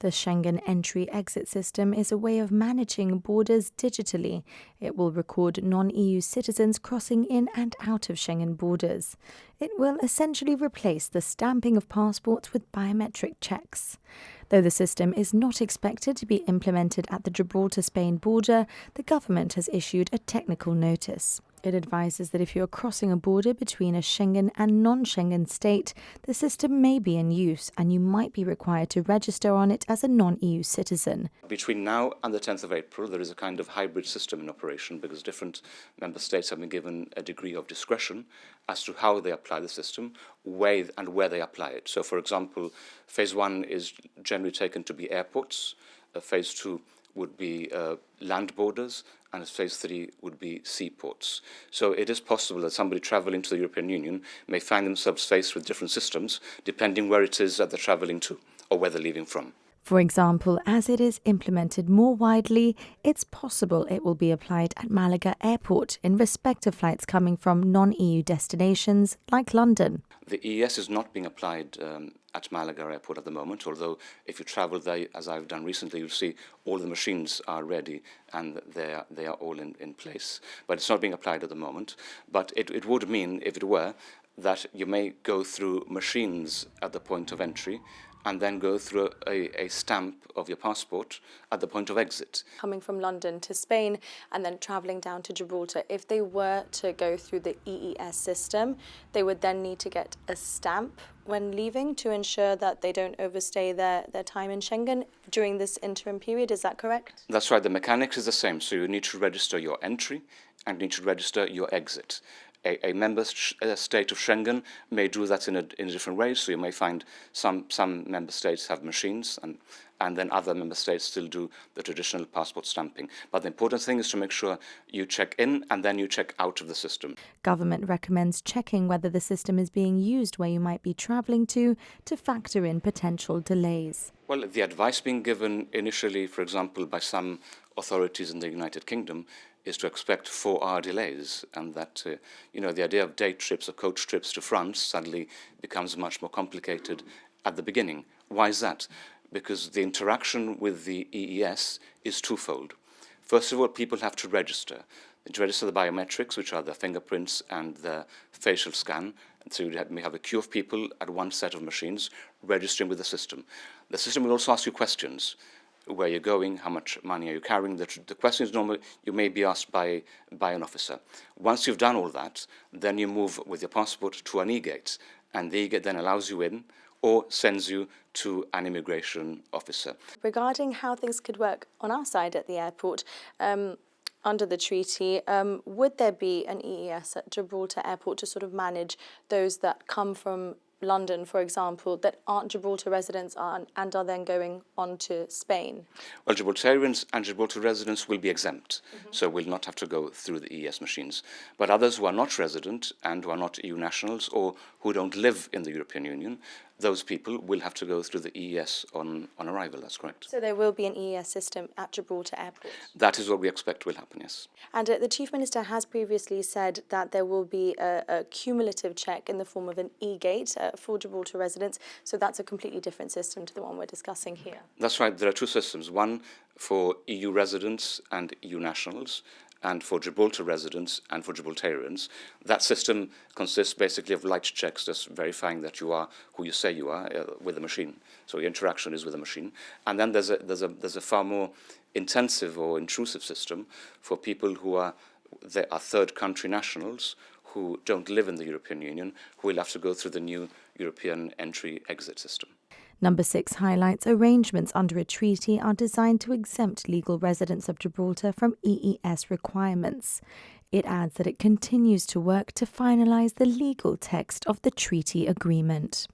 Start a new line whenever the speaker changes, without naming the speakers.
The Schengen Entry Exit system is a way of managing borders digitally. It will record non-EU citizens crossing in and out of Schengen borders. It will essentially replace the stamping of passports with biometric checks. Though the system is not expected to be implemented at the Gibraltar Spain border, the government has issued a technical notice. It advises that if you are crossing a border between a Schengen and non-Schengen state, the system may be in use and you might be required to register on it as a non-EU citizen.
Between now and the 10th of April, there is a kind of hybrid system in operation because different member states have been given a degree of discretion as to how they apply the system, where they apply it. So, for example, phase 1 is generally taken to be airports, phase 2 would be land borders, and phase 3 would be seaports. So it is possible that somebody travelling to the European Union may find themselves faced with different systems depending where it is that they're travelling to or where they're leaving from.
For example, as it is implemented more widely, it's possible it will be applied at Malaga Airport in respect of flights coming from non-EU destinations like London.
The EES is not being applied at Malaga Airport at the moment, although if you travel there, as I've done recently, you'll see all the machines are ready and they are all in place. But it's not being applied at the moment. But it would mean, if it were, that you may go through machines at the point of entry and then go through a stamp of your passport at the point of exit.
Coming from London to Spain and then travelling down to Gibraltar, if they were to go through the EES system, they would then need to get a stamp when leaving to ensure that they don't overstay their time in Schengen during this interim period. Is that correct?
That's right. The mechanics is the same. So you need to register your entry and you need to register your exit. A member state of Schengen may do that in a different way. So you may find some member states have machines and then other member states still do the traditional passport stamping. But the important thing is to make sure you check in and then you check out of the system. Government
recommends checking whether the system is being used where you might be travelling to factor in potential delays.
Well, the advice being given initially, for example, by some authorities in the United Kingdom is to expect 4-hour delays, and that the idea of day trips or coach trips to France suddenly becomes much more complicated at the beginning. Why is that? Because the interaction with the EES is twofold. First of all, people have to register. They register the biometrics, which are the fingerprints and the facial scan. And so you may have a queue of people at one set of machines registering with the system. The system will also ask you questions. Where you're going, how much money are you carrying? The questions normally you may be asked by an officer. Once you've done all that, then you move with your passport to an e-gate, and the e-gate then allows you in or sends you to an immigration officer.
Regarding how things could work on our side at the airport, under the treaty, would there be an EES at Gibraltar Airport to sort of manage those that come from London, for example, that aren't Gibraltar residents and are then going on to Spain?
Well, Gibraltarians and Gibraltar residents will be exempt, so will not have to go through the EES machines. But others who are not resident and who are not EU nationals or who don't live in the European Union, those people will have to go through the EES on arrival, that's correct.
So there will be an EES system at Gibraltar Airport?
That is what we expect will happen, yes.
And the Chief Minister has previously said that there will be a cumulative check in the form of an e-gate for Gibraltar residents, so that's a completely different system to the one we're discussing here.
That's right, there are two systems, one for EU residents and EU nationals, and for Gibraltar residents and for Gibraltarians. That system consists basically of light checks, just verifying that you are who you say you are with the machine. So your interaction is with the machine. And then there's a far more intensive or intrusive system for people who are third country nationals who don't live in the European Union, who will have to go through the new European Entry Exit system.
Number 6 highlights arrangements under a treaty are designed to exempt legal residents of Gibraltar from EES requirements. It adds that it continues to work to finalise the legal text of the treaty agreement.